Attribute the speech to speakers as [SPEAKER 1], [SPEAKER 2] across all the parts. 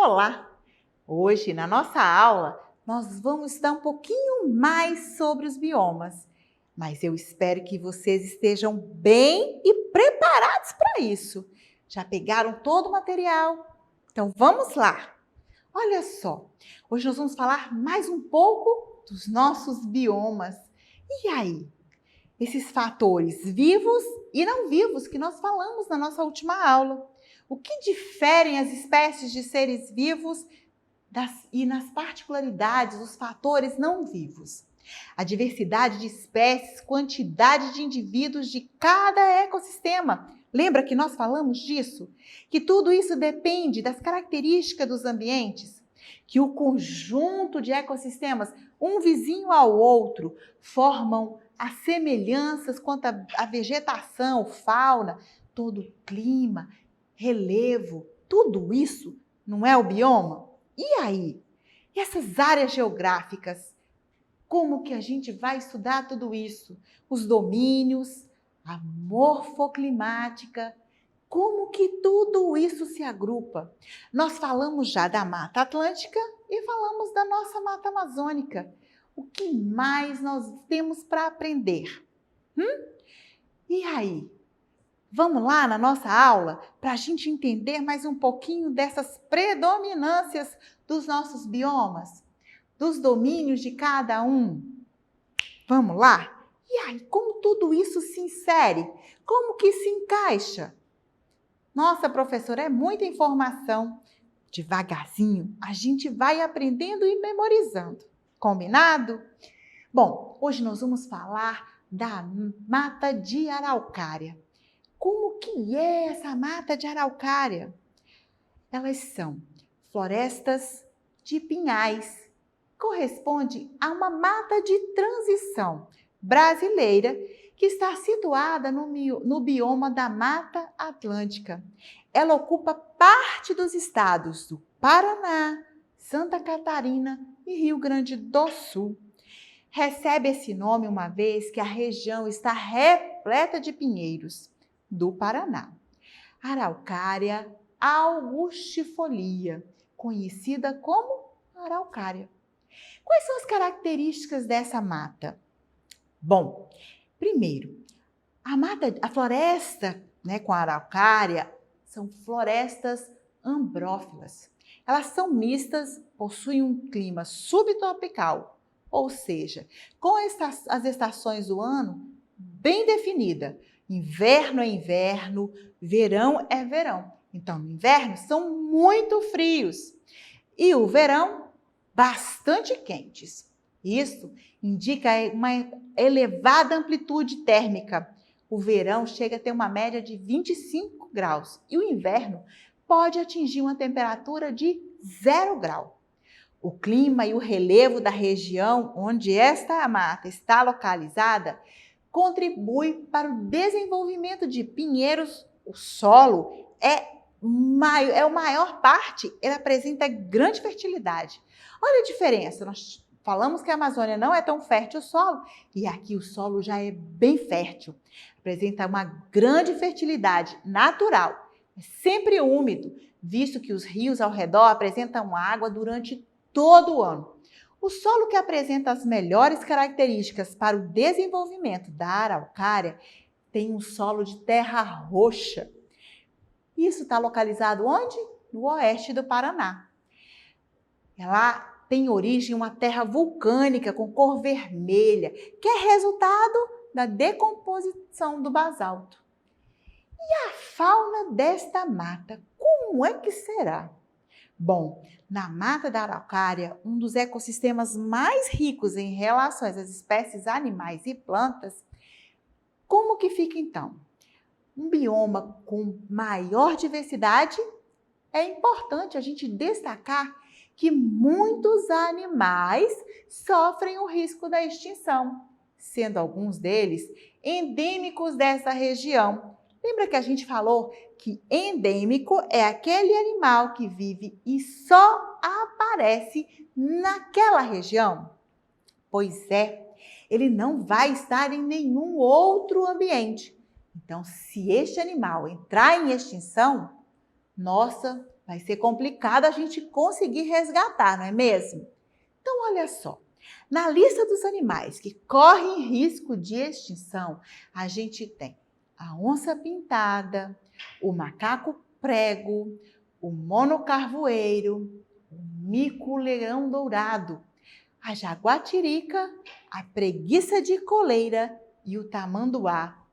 [SPEAKER 1] Olá! Hoje, na nossa aula, nós vamos estudar um pouquinho mais sobre os biomas, mas eu espero que vocês estejam bem e preparados para isso. Já pegaram todo o material? Então vamos lá! Olha só, hoje nós vamos falar mais um pouco dos nossos biomas. E aí? Esses fatores vivos e não vivos que nós falamos na nossa última aula. O que diferem as espécies de seres vivos e nas particularidades dos fatores não vivos? A diversidade de espécies, quantidade de indivíduos de cada ecossistema. Lembra que nós falamos disso? Que tudo isso depende das características dos ambientes? Que o conjunto de ecossistemas, um vizinho ao outro, formam as semelhanças quanto à vegetação, fauna, todo o clima, relevo, tudo isso não é o bioma? E aí? E essas áreas geográficas? Como que a gente vai estudar tudo isso? Os domínios, a morfoclimática, como que tudo isso se agrupa? Nós falamos já da Mata Atlântica e falamos da nossa Mata Amazônica. O que mais nós temos para aprender? E aí? Vamos lá na nossa aula para a gente entender mais um pouquinho dessas predominâncias dos nossos biomas, dos domínios de cada um. Vamos lá? E aí, como tudo isso se insere? Como que se encaixa? Nossa, professora, é muita informação. Devagarzinho, a gente vai aprendendo e memorizando. Combinado? Bom, hoje nós vamos falar da mata de araucária. Como que é essa mata de araucária? Elas são florestas de pinhais. Corresponde a uma mata de transição brasileira que está situada no bioma da Mata Atlântica. Ela ocupa parte dos estados do Paraná, Santa Catarina e Rio Grande do Sul. Recebe esse nome uma vez que a região está repleta de pinheiros do Paraná. Araucária augustifolia, conhecida como araucária. Quais são as características dessa mata? Bom, primeiro, a floresta, com a araucária são florestas ambrófilas. Elas são mistas, possuem um clima subtropical, ou seja, com as estações do ano bem definida. Inverno é inverno, verão é verão. Então, no inverno são muito frios e o verão bastante quentes. Isso indica uma elevada amplitude térmica. O verão chega a ter uma média de 25 graus e o inverno pode atingir uma temperatura de 0 grau. O clima e o relevo da região onde esta mata está localizada contribui para o desenvolvimento de pinheiros. O solo a maior parte, ele apresenta grande fertilidade. Olha a diferença, nós falamos que a Amazônia não é tão fértil o solo, e aqui o solo já é bem fértil. Apresenta uma grande fertilidade natural, é sempre úmido, visto que os rios ao redor apresentam água durante todo o ano. O solo que apresenta as melhores características para o desenvolvimento da araucária tem um solo de terra roxa. Isso está localizado onde? No oeste do Paraná. Ela tem origem em uma terra vulcânica com cor vermelha, que é resultado da decomposição do basalto. E a fauna desta mata, como é que será? Bom, na Mata da Araucária, um dos ecossistemas mais ricos em relação às espécies animais e plantas, como que fica então? Um bioma com maior diversidade, é importante a gente destacar que muitos animais sofrem o risco da extinção, sendo alguns deles endêmicos dessa região. Lembra que a gente falou que endêmico é aquele animal que vive e só aparece naquela região? Pois é, ele não vai estar em nenhum outro ambiente. Então, se este animal entrar em extinção, nossa, vai ser complicado a gente conseguir resgatar, não é mesmo? Então, olha só. Na lista dos animais que correm risco de extinção, a gente tem a onça-pintada, o macaco-prego, o monocarvoeiro, o mico-leão-dourado, a jaguatirica, a preguiça de coleira e o tamanduá.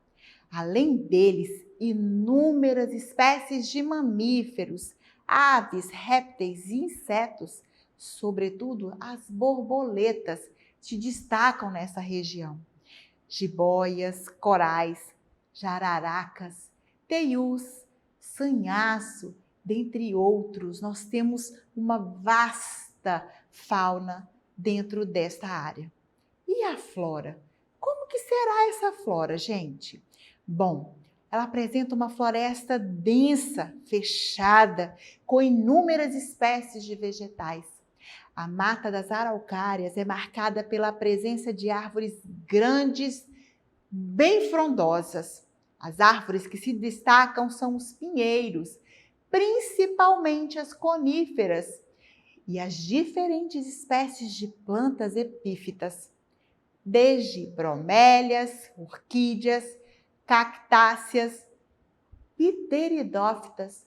[SPEAKER 1] Além deles, inúmeras espécies de mamíferos, aves, répteis e insetos, sobretudo as borboletas, se destacam nessa região. Jiboias, corais, jararacas, teius, sanhaço, dentre outros. Nós temos uma vasta fauna dentro desta área. E a flora? Como que será essa flora, gente? Bom, ela apresenta uma floresta densa, fechada, com inúmeras espécies de vegetais. A Mata das Araucárias é marcada pela presença de árvores grandes, bem frondosas. As árvores que se destacam são os pinheiros, principalmente as coníferas, e as diferentes espécies de plantas epífitas, desde bromélias, orquídeas, cactáceas, pteridófitas,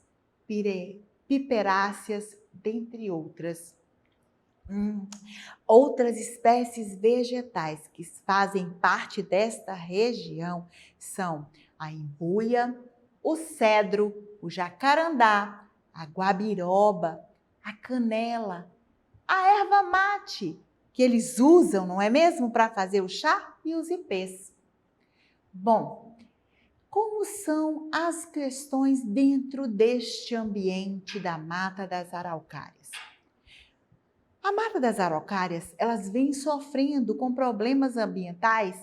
[SPEAKER 1] piperáceas, dentre outras. Outras espécies vegetais que fazem parte desta região são a embuia, o cedro, o jacarandá, a guabiroba, a canela, a erva mate, que eles usam, não é mesmo, para fazer o chá, e os ipês. Bom, como são as questões dentro deste ambiente da Mata das Araucárias? A Mata das Araucárias, elas vêm sofrendo com problemas ambientais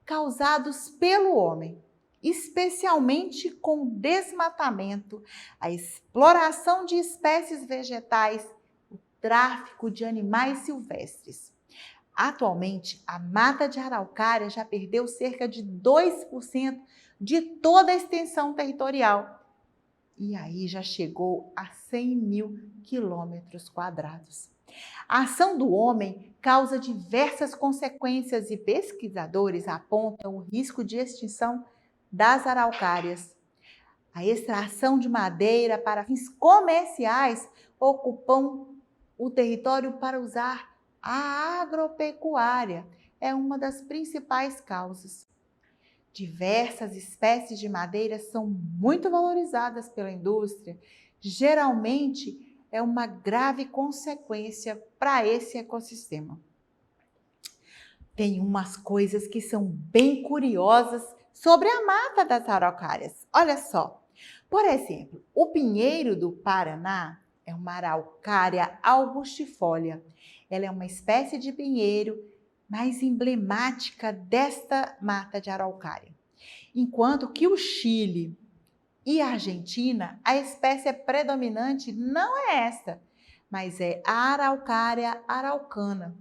[SPEAKER 1] causados pelo homem, especialmente com o desmatamento, a exploração de espécies vegetais, o tráfico de animais silvestres. Atualmente, a Mata de Araucária já perdeu cerca de 2% de toda a extensão territorial. E aí já chegou a 100 mil quilômetros quadrados. A ação do homem causa diversas consequências e pesquisadores apontam o risco de extinção das araucárias. A extração de madeira para fins comerciais ocupam o território para usar a agropecuária. É uma das principais causas. Diversas espécies de madeira são muito valorizadas pela indústria. Geralmente, é uma grave consequência para esse ecossistema. Tem umas coisas que são bem curiosas sobre a Mata das Araucárias. Olha só, por exemplo, o pinheiro do Paraná é uma araucária angustifolia. Ela é uma espécie de pinheiro mais emblemática desta mata de araucária. Enquanto que o Chile e a Argentina, a espécie predominante não é esta, mas é a araucária araucana.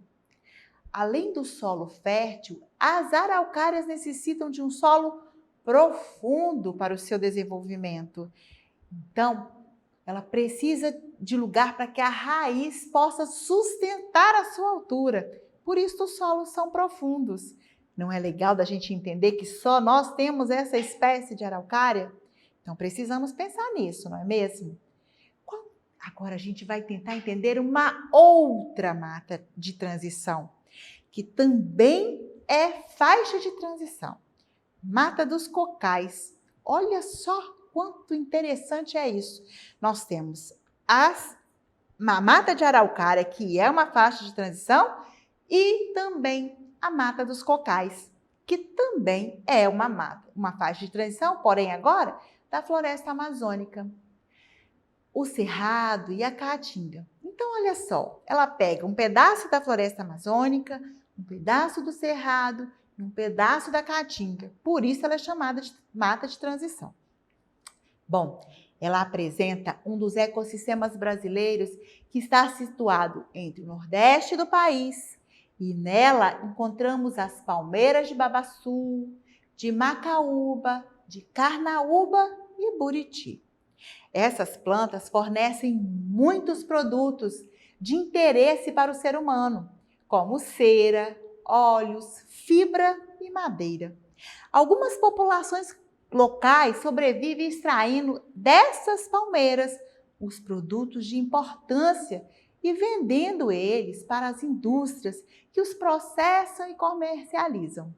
[SPEAKER 1] Além do solo fértil, as araucárias necessitam de um solo profundo para o seu desenvolvimento. Então, ela precisa de lugar para que a raiz possa sustentar a sua altura. Por isso, os solos são profundos. Não é legal da gente entender que só nós temos essa espécie de araucária? Então, precisamos pensar nisso, não é mesmo? Agora, a gente vai tentar entender uma outra mata de transição, que também é faixa de transição. Mata dos cocais. Olha só quanto interessante é isso. Nós temos a mata de araucária, que é uma faixa de transição, e também a mata dos cocais, que também é uma faixa de transição, porém agora da floresta amazônica. O cerrado e a caatinga. Então, olha só, ela pega um pedaço da floresta amazônica, um pedaço do cerrado e um pedaço da caatinga. Por isso ela é chamada de mata de transição. Bom, ela apresenta um dos ecossistemas brasileiros que está situado entre o nordeste do país e nela encontramos as palmeiras de Babaçu, de Macaúba, de Carnaúba e Buriti. Essas plantas fornecem muitos produtos de interesse para o ser humano, como cera, óleos, fibra e madeira. Algumas populações locais sobrevivem extraindo dessas palmeiras os produtos de importância e vendendo eles para as indústrias que os processam e comercializam.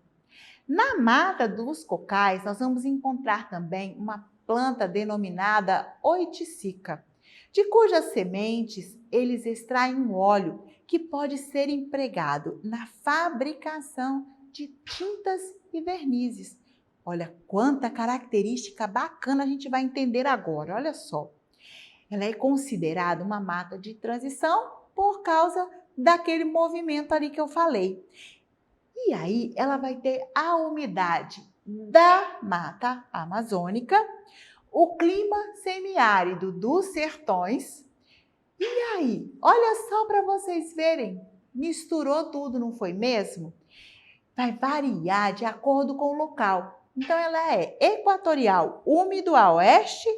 [SPEAKER 1] Na mata dos cocais, nós vamos encontrar também uma planta denominada oiticica, de cujas sementes eles extraem um óleo que pode ser empregado na fabricação de tintas e vernizes. Olha quanta característica bacana a gente vai entender agora, olha só. Ela é considerada uma mata de transição por causa daquele movimento ali que eu falei. E aí ela vai ter a umidade da mata amazônica, o clima semiárido dos sertões. E aí, olha só para vocês verem, misturou tudo, não foi mesmo? Vai variar de acordo com o local. Então ela é equatorial, úmido a oeste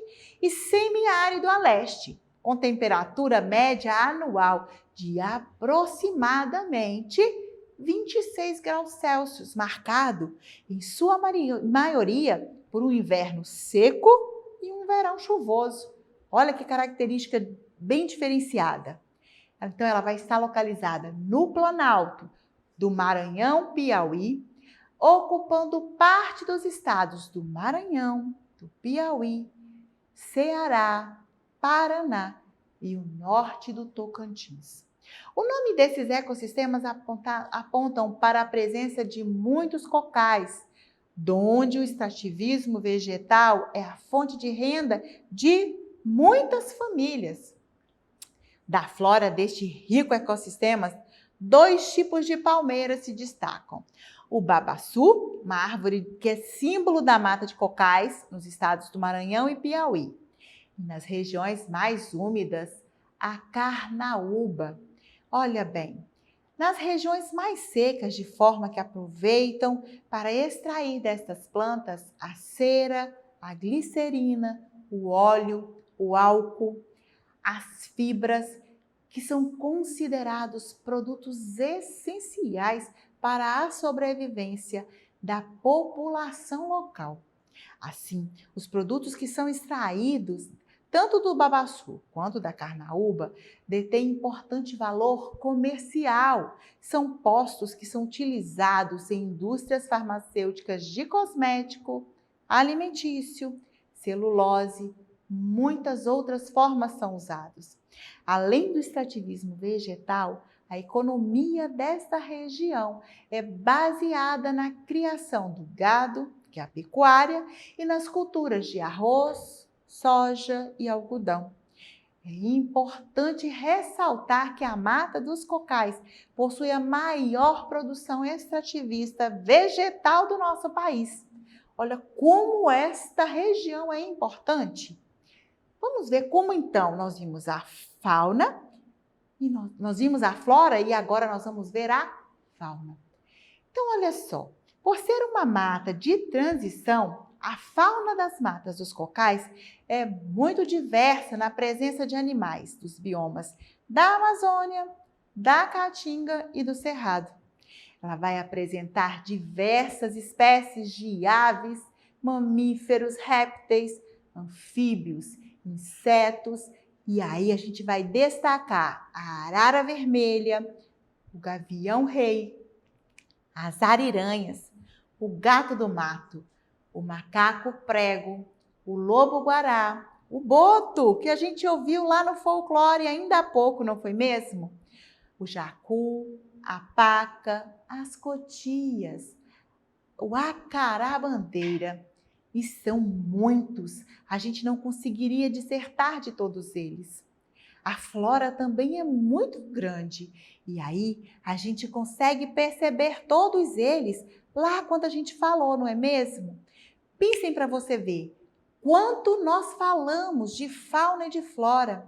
[SPEAKER 1] e semiárido a leste, com temperatura média anual de aproximadamente 26 graus Celsius, marcado em sua maioria por um inverno seco e um verão chuvoso. Olha que característica bem diferenciada. Então ela vai estar localizada no Planalto do Maranhão, Piauí, ocupando parte dos estados do Maranhão, do Piauí, Ceará, Paraná e o norte do Tocantins. O nome desses ecossistemas apontam para a presença de muitos cocais, donde o extrativismo vegetal é a fonte de renda de muitas famílias. Da flora deste rico ecossistema, 2 tipos de palmeiras se destacam. O babaçu, uma árvore que é símbolo da mata de cocais nos estados do Maranhão e Piauí. E nas regiões mais úmidas, a carnaúba. Olha bem, nas regiões mais secas, de forma que aproveitam para extrair destas plantas a cera, a glicerina, o óleo, o álcool, as fibras, que são considerados produtos essenciais para a sobrevivência da população local. Assim, os produtos que são extraídos tanto do babaçu quanto da carnaúba detêm importante valor comercial. São postos que são utilizados em indústrias farmacêuticas de cosmético, alimentício, celulose, muitas outras formas são usados. Além do extrativismo vegetal, a economia desta região é baseada na criação do gado, que é a pecuária, e nas culturas de arroz, soja e algodão. É importante ressaltar que a Mata dos Cocais possui a maior produção extrativista vegetal do nosso país. Olha como esta região é importante. Vamos ver como então nós vimos a fauna, e nós vimos a flora e agora nós vamos ver a fauna. Então, olha só, por ser uma mata de transição, a fauna das matas dos cocais é muito diversa na presença de animais dos biomas da Amazônia, da Caatinga e do Cerrado. Ela vai apresentar diversas espécies de aves, mamíferos, répteis, anfíbios, insetos, e aí a gente vai destacar a arara vermelha, o gavião-rei, as ariranhas, o gato do mato, o macaco prego, o lobo-guará, o boto, que a gente ouviu lá no folclore ainda há pouco, não foi mesmo? O jacu, a paca, as cotias, o acará-bandeira. E são muitos, a gente não conseguiria dissertar de todos eles. A flora também é muito grande e aí a gente consegue perceber todos eles lá quando a gente falou, não é mesmo? Pensem para você ver quanto nós falamos de fauna e de flora.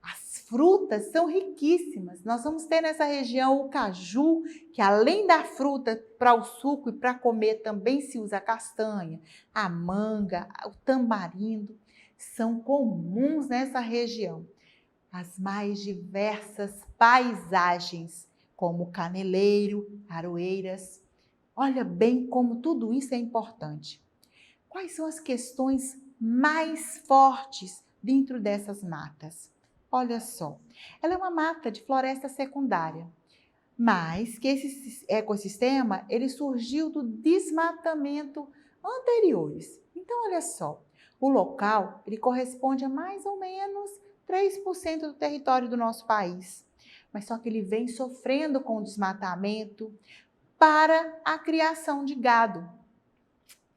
[SPEAKER 1] As frutas são riquíssimas. Nós vamos ter nessa região o caju, que além da fruta para o suco e para comer também se usa a castanha, a manga, o tamarindo. são comuns nessa região. As mais diversas paisagens, como caneleiro, aroeiras. Olha bem como tudo isso é importante. Quais são as questões mais fortes dentro dessas matas? Olha só, ela é uma mata de floresta secundária, mas que esse ecossistema ele surgiu do desmatamento anteriores. Então, olha só, o local ele corresponde a mais ou menos 3% do território do nosso país, mas só que ele vem sofrendo com o desmatamento para a criação de gado.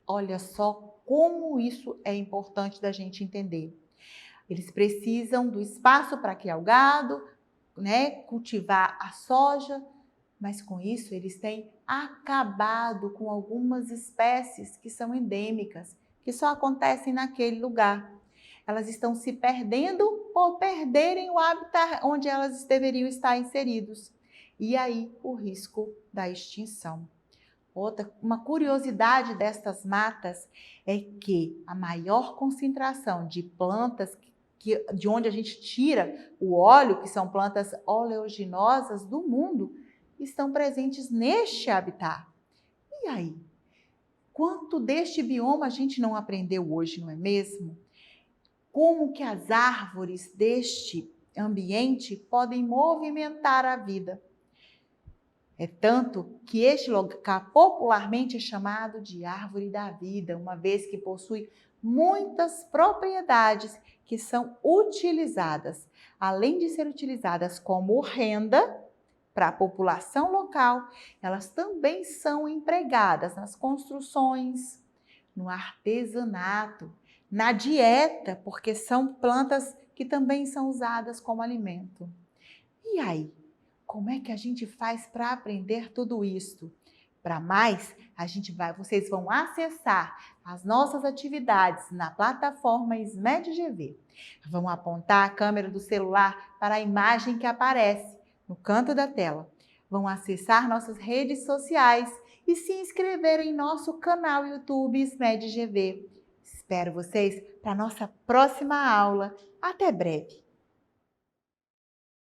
[SPEAKER 1] Olha só como isso é importante da gente entender. Eles precisam do espaço para criar o gado, né, cultivar a soja, mas com isso eles têm acabado com algumas espécies que são endêmicas, que só acontecem naquele lugar. Elas estão se perdendo ou perderem o hábitat onde elas deveriam estar inseridos. E aí o risco da extinção. Uma curiosidade destas matas é que a maior concentração de plantas de onde a gente tira o óleo, que são plantas oleaginosas do mundo, estão presentes neste habitat. E aí? Quanto deste bioma a gente não aprendeu hoje, não é mesmo? Como que as árvores deste ambiente podem movimentar a vida? É tanto que este local popularmente é chamado de árvore da vida, uma vez que possui muitas propriedades que são utilizadas, além de ser utilizadas como renda para a população local, elas também são empregadas nas construções, no artesanato, na dieta, porque são plantas que também são usadas como alimento. E aí? Como é que a gente faz para aprender tudo isso? Para mais, vocês vão acessar as nossas atividades na plataforma SMED-GV. Vão apontar a câmera do celular para a imagem que aparece no canto da tela. Vão acessar nossas redes sociais e se inscrever em nosso canal YouTube SMED-GV. Espero vocês para a nossa próxima aula. Até breve!